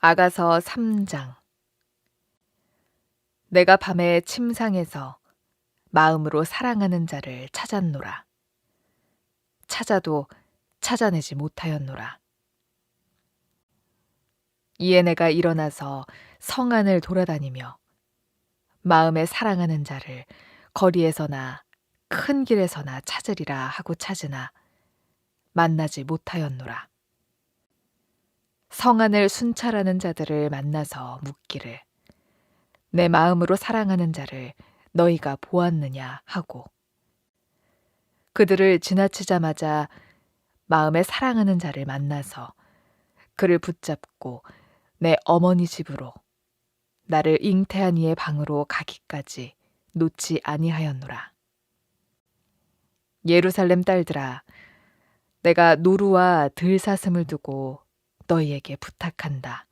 아가서 3장. 내가 밤에 침상에서 마음으로 사랑하는 자를 찾았노라. 찾아도 찾아내지 못하였노라. 이에 내가 일어나서 성 안을 돌아다니며 마음에 사랑하는 자를 거리에서나 큰 길에서나 찾으리라 하고 찾으나 만나지 못하였노라. 성 안을 순찰하는 자들을 만나서 묻기를 내 마음으로 사랑하는 자를 너희가 보았느냐 하고, 그들을 지나치자마자 마음에 사랑하는 자를 만나서 그를 붙잡고 내 어머니 집으로 나를 잉태한 이의 방으로 가기까지 놓지 아니하였노라. 예루살렘 딸들아, 내가 노루와 들사슴을 두고 너희에게 부탁한다.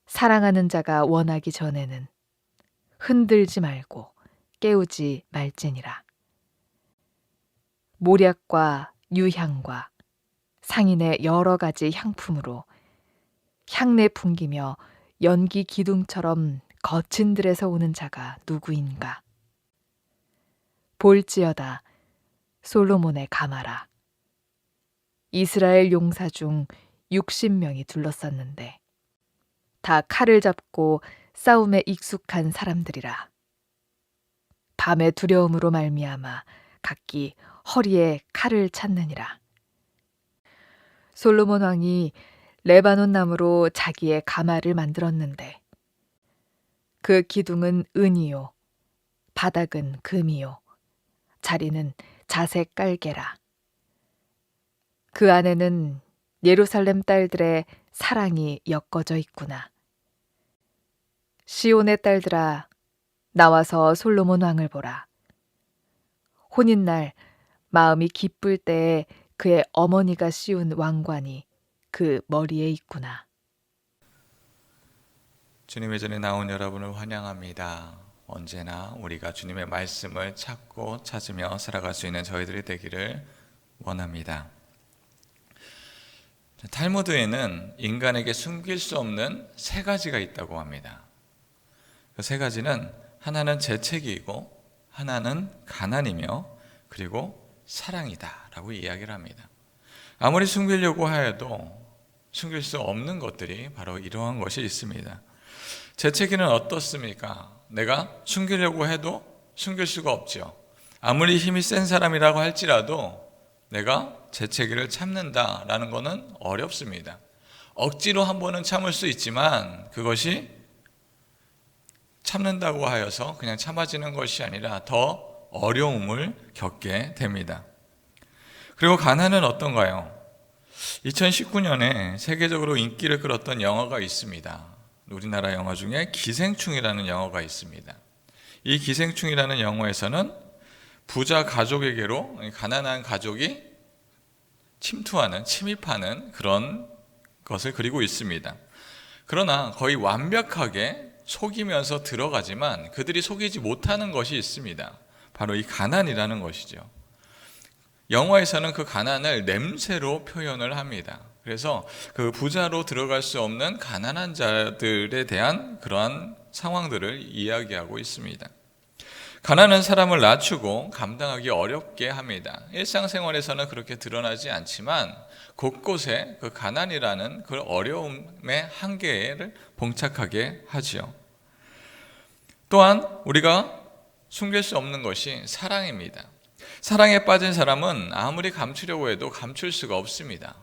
사랑하는 자가 원하기 전에는 흔들지 말고 깨우지 말지니라. 모략과 유향과 상인의 여러 가지 향품으로 향내 풍기며 연기 기둥처럼 거친 들에서 오는 자가 누구인가? 볼지어다 솔로몬의 가마라. 이스라엘 용사 중 60명이 둘러쌌는데 다 칼을 잡고 싸움에 익숙한 사람들이라. 밤의 두려움으로 말미암아 각기 허리에 칼을 찾느니라. 솔로몬 왕이 레바논 나무로 자기의 가마를 만들었는데 그 기둥은 은이요 바닥은 금이요 자리는 자색 깔개라. 그 안에는 예루살렘 딸들의 사랑이 엮어져 있구나. 시온의 딸들아, 나와서 솔로몬 왕을 보라. 혼인날 마음이 기쁠 때에 그의 어머니가 씌운 왕관이 그 머리에 있구나. 주님의 전에 나온 여러분을 환영합니다. 언제나 우리가 주님의 말씀을 찾고 찾으며 살아갈 수 있는 저희들이 되기를 원합니다. 탈무드에는 인간에게 숨길 수 없는 세 가지가 있다고 합니다. 그 세 가지는 하나는 재채기이고 하나는 가난이며 그리고 사랑이다 라고 이야기를 합니다. 아무리 숨기려고 하여도 숨길 수 없는 것들이 바로 이러한 것이 있습니다. 재채기는 어떻습니까? 내가 숨기려고 해도 숨길 수가 없죠. 아무리 힘이 센 사람이라고 할지라도 내가 재채기를 참는다라는 것은 어렵습니다. 억지로 한 번은 참을 수 있지만 그것이 참는다고 하여서 그냥 참아지는 것이 아니라 더 어려움을 겪게 됩니다. 그리고 가난은 어떤가요? 2019년에 세계적으로 인기를 끌었던 영화가 있습니다. 우리나라 영화 중에 기생충이라는 영화가 있습니다. 이 기생충이라는 영화에서는 부자 가족에게로 가난한 가족이 침입하는 그런 것을 그리고 있습니다. 그러나 거의 완벽하게 속이면서 들어가지만 그들이 속이지 못하는 것이 있습니다. 바로 이 가난이라는 것이죠. 영화에서는 그 가난을 냄새로 표현을 합니다. 그래서 그 부자로 들어갈 수 없는 가난한 자들에 대한 그러한 상황들을 이야기하고 있습니다. 가난은 사람을 낮추고 감당하기 어렵게 합니다. 일상생활에서는 그렇게 드러나지 않지만 곳곳에 그 가난이라는 그 어려움의 한계를 봉착하게 하지요. 또한 우리가 숨길 수 없는 것이 사랑입니다. 사랑에 빠진 사람은 아무리 감추려고 해도 감출 수가 없습니다.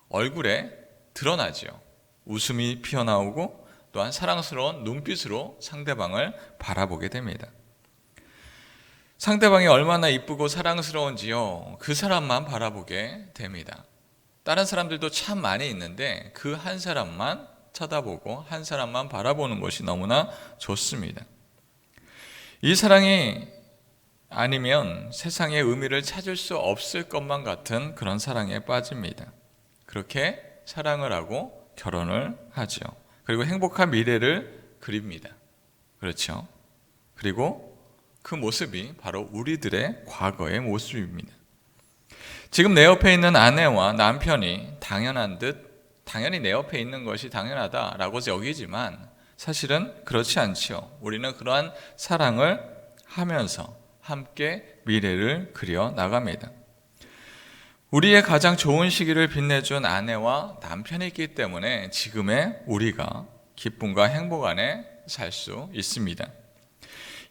얼굴에 드러나지요. 웃음이 피어나오고 또한 사랑스러운 눈빛으로 상대방을 바라보게 됩니다. 상대방이 얼마나 이쁘고 사랑스러운지요, 그 사람만 바라보게 됩니다. 다른 사람들도 참 많이 있는데 그 한 사람만 쳐다보고 한 사람만 바라보는 것이 너무나 좋습니다. 이 사랑이 아니면 세상의 의미를 찾을 수 없을 것만 같은 그런 사랑에 빠집니다. 그렇게 사랑을 하고 결혼을 하죠. 그리고 행복한 미래를 그립니다. 그렇죠? 그리고 그 모습이 바로 우리들의 과거의 모습입니다. 지금 내 옆에 있는 아내와 남편이 당연한 듯 당연히 내 옆에 있는 것이 당연하다라고 여기지만 사실은 그렇지 않지요. 우리는 그러한 사랑을 하면서 함께 미래를 그려 나갑니다. 우리의 가장 좋은 시기를 빛내준 아내와 남편이 있기 때문에 지금의 우리가 기쁨과 행복 안에 살 수 있습니다.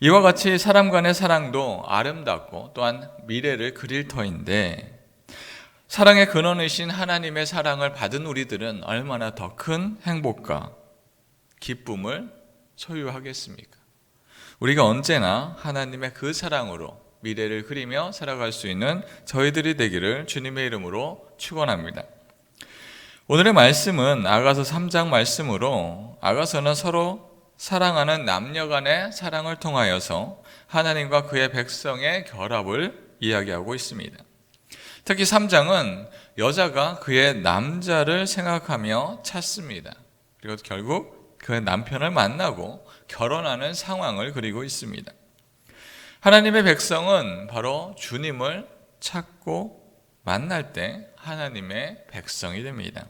이와 같이 사람 간의 사랑도 아름답고 또한 미래를 그릴 터인데, 사랑의 근원이신 하나님의 사랑을 받은 우리들은 얼마나 더 큰 행복과 기쁨을 소유하겠습니까? 우리가 언제나 하나님의 그 사랑으로 미래를 그리며 살아갈 수 있는 저희들이 되기를 주님의 이름으로 축원합니다. 오늘의 말씀은 아가서 3장 말씀으로, 아가서는 서로 사랑하는 남녀 간의 사랑을 통하여서 하나님과 그의 백성의 결합을 이야기하고 있습니다. 특히 3장은 여자가 그의 남자를 생각하며 찾습니다. 그리고 결국 그의 남편을 만나고 결혼하는 상황을 그리고 있습니다. 하나님의 백성은 바로 주님을 찾고 만날 때 하나님의 백성이 됩니다.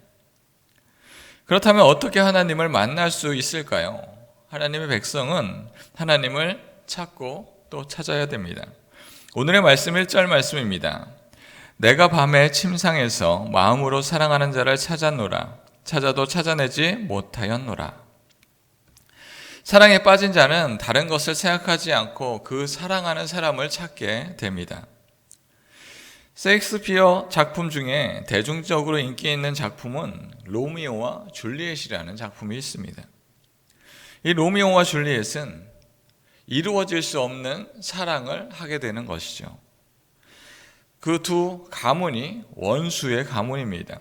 그렇다면 어떻게 하나님을 만날 수 있을까요? 하나님의 백성은 하나님을 찾고 또 찾아야 됩니다. 오늘의 말씀 1절 말씀입니다. 내가 밤에 침상에서 마음으로 사랑하는 자를 찾았노라. 찾아도 찾아내지 못하였노라. 사랑에 빠진 자는 다른 것을 생각하지 않고 그 사랑하는 사람을 찾게 됩니다. 셰익스피어 작품 중에 대중적으로 인기 있는 작품은 로미오와 줄리엣이라는 작품이 있습니다. 이 로미오와 줄리엣은 이루어질 수 없는 사랑을 하게 되는 것이죠. 그 두 가문이 원수의 가문입니다.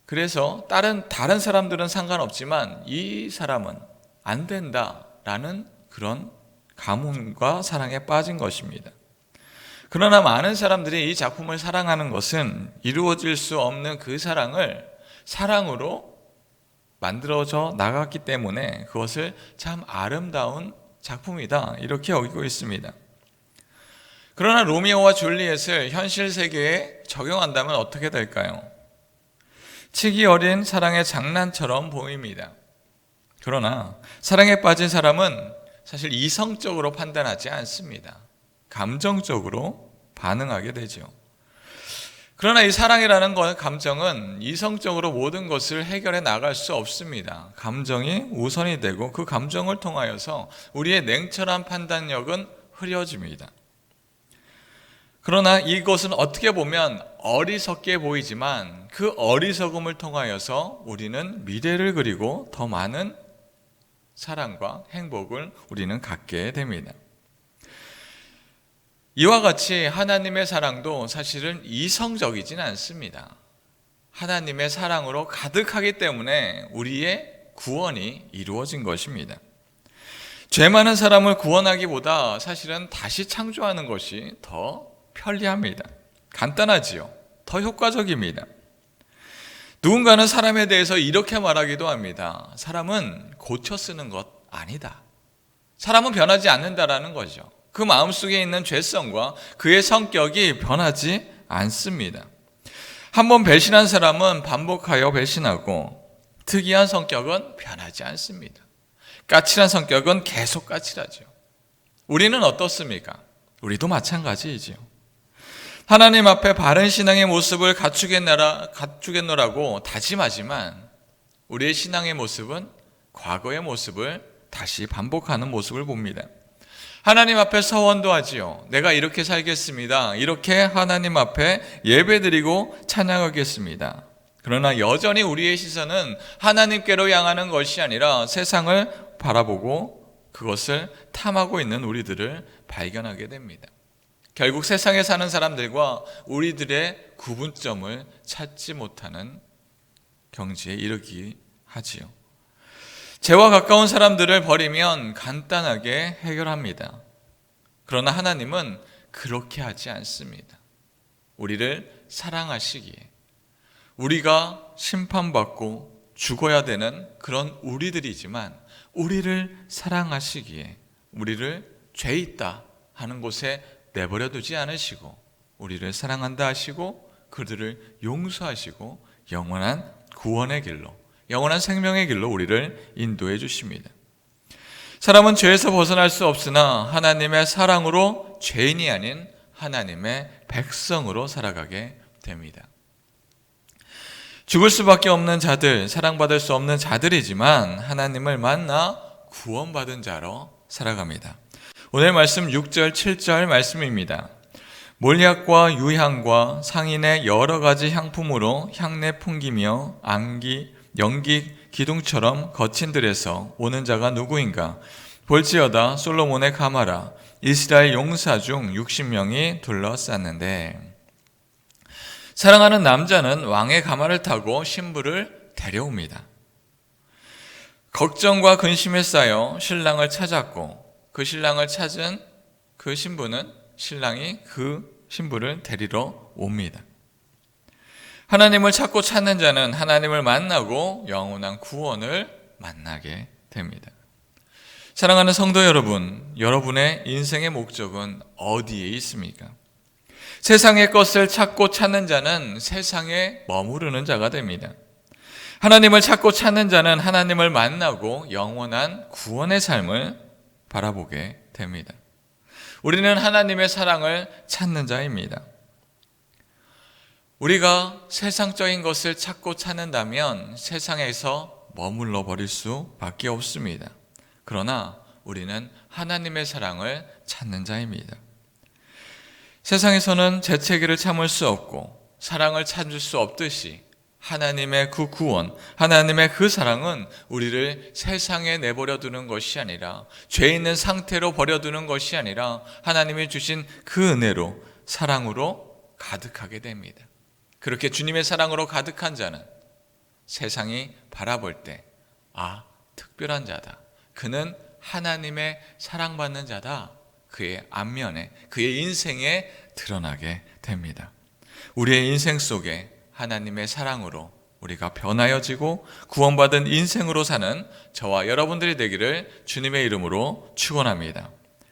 그래서 다른 사람들은 상관없지만 이 사람은 안 된다라는 그런 가문과 사랑에 빠진 것입니다. 그러나 많은 사람들이 이 작품을 사랑하는 것은 이루어질 수 없는 그 사랑을 사랑으로 만들어져 나갔기 때문에 그것을 참 아름다운 작품이다, 이렇게 여기고 있습니다. 그러나 로미오와 줄리엣을 현실 세계에 적용한다면 어떻게 될까요? 치기 어린 사랑의 장난처럼 보입니다. 그러나 사랑에 빠진 사람은 사실 이성적으로 판단하지 않습니다. 감정적으로 반응하게 되죠. 그러나 이 사랑이라는 감정은 이성적으로 모든 것을 해결해 나갈 수 없습니다. 감정이 우선이 되고 그 감정을 통하여서 우리의 냉철한 판단력은 흐려집니다. 그러나 이것은 어떻게 보면 어리석게 보이지만 그 어리석음을 통하여서 우리는 미래를 그리고 더 많은 사랑과 행복을 우리는 갖게 됩니다. 이와 같이 하나님의 사랑도 사실은 이성적이진 않습니다. 하나님의 사랑으로 가득하기 때문에 우리의 구원이 이루어진 것입니다. 죄 많은 사람을 구원하기보다 사실은 다시 창조하는 것이 더 편리합니다. 간단하지요. 더 효과적입니다. 누군가는 사람에 대해서 이렇게 말하기도 합니다. 사람은 고쳐 쓰는 것 아니다. 사람은 변하지 않는다라는 거죠. 그 마음속에 있는 죄성과 그의 성격이 변하지 않습니다. 한번 배신한 사람은 반복하여 배신하고, 특이한 성격은 변하지 않습니다. 까칠한 성격은 계속 까칠하죠. 우리는 어떻습니까? 우리도 마찬가지이지요. 하나님 앞에 바른 신앙의 모습을 갖추겠노라고 다짐하지만 우리의 신앙의 모습은 과거의 모습을 다시 반복하는 모습을 봅니다. 하나님 앞에 서원도 하지요. 내가 이렇게 살겠습니다. 이렇게 하나님 앞에 예배드리고 찬양하겠습니다. 그러나 여전히 우리의 시선은 하나님께로 향하는 것이 아니라 세상을 바라보고 그것을 탐하고 있는 우리들을 발견하게 됩니다. 결국 세상에 사는 사람들과 우리들의 구분점을 찾지 못하는 경지에 이르기 하지요. 죄와 가까운 사람들을 버리면 간단하게 해결합니다. 그러나 하나님은 그렇게 하지 않습니다. 우리를 사랑하시기에, 우리가 심판받고 죽어야 되는 그런 우리들이지만 우리를 사랑하시기에 우리를 죄 있다 하는 곳에 내버려 두지 않으시고 우리를 사랑한다 하시고 그들을 용서하시고 영원한 구원의 길로, 영원한 생명의 길로 우리를 인도해 주십니다. 사람은 죄에서 벗어날 수 없으나 하나님의 사랑으로 죄인이 아닌 하나님의 백성으로 살아가게 됩니다. 죽을 수밖에 없는 자들, 사랑받을 수 없는 자들이지만 하나님을 만나 구원받은 자로 살아갑니다. 오늘 말씀 6절, 7절 말씀입니다. 몰약과 유향과 상인의 여러 가지 향품으로 향내 풍기며 안기, 연기, 기둥처럼 거친 들에서 오는 자가 누구인가? 볼지어다 솔로몬의 가마라 이스라엘 용사 중 60명이 둘러쌌는데, 사랑하는 남자는 왕의 가마를 타고 신부를 데려옵니다. 걱정과 근심에 쌓여 신랑을 찾았고 그 신랑을 찾은 그 신부는 신랑이 그 신부를 데리러 옵니다. 하나님을 찾고 찾는 자는 하나님을 만나고 영원한 구원을 만나게 됩니다. 사랑하는 성도 여러분, 여러분의 인생의 목적은 어디에 있습니까? 세상의 것을 찾고 찾는 자는 세상에 머무르는 자가 됩니다. 하나님을 찾고 찾는 자는 하나님을 만나고 영원한 구원의 삶을 바라보게 됩니다. 우리는 하나님의 사랑을 찾는 자입니다. 우리가 세상적인 것을 찾고 찾는다면 세상에서 머물러 버릴 수밖에 없습니다. 그러나 우리는 하나님의 사랑을 찾는 자입니다. 세상에서는 재채기를 참을 수 없고 사랑을 찾을 수 없듯이 하나님의 그 구원, 하나님의 그 사랑은 우리를 세상에 내버려 두는 것이 아니라, 죄 있는 상태로 버려두는 것이 아니라 하나님이 주신 그 은혜로, 사랑으로 가득하게 됩니다. 그렇게 주님의 사랑으로 가득한 자는 세상이 바라볼 때, 아, 특별한 자다, 그는 하나님의 사랑받는 자다, 그의 안면에, 그의 인생에 드러나게 됩니다. 우리의 인생 속에 하나님의 사랑으로 우리가 변하여지고 구원받은 인생으로 사는 저와 여러분들이 되기를 주님의 이름으로 축원합니다.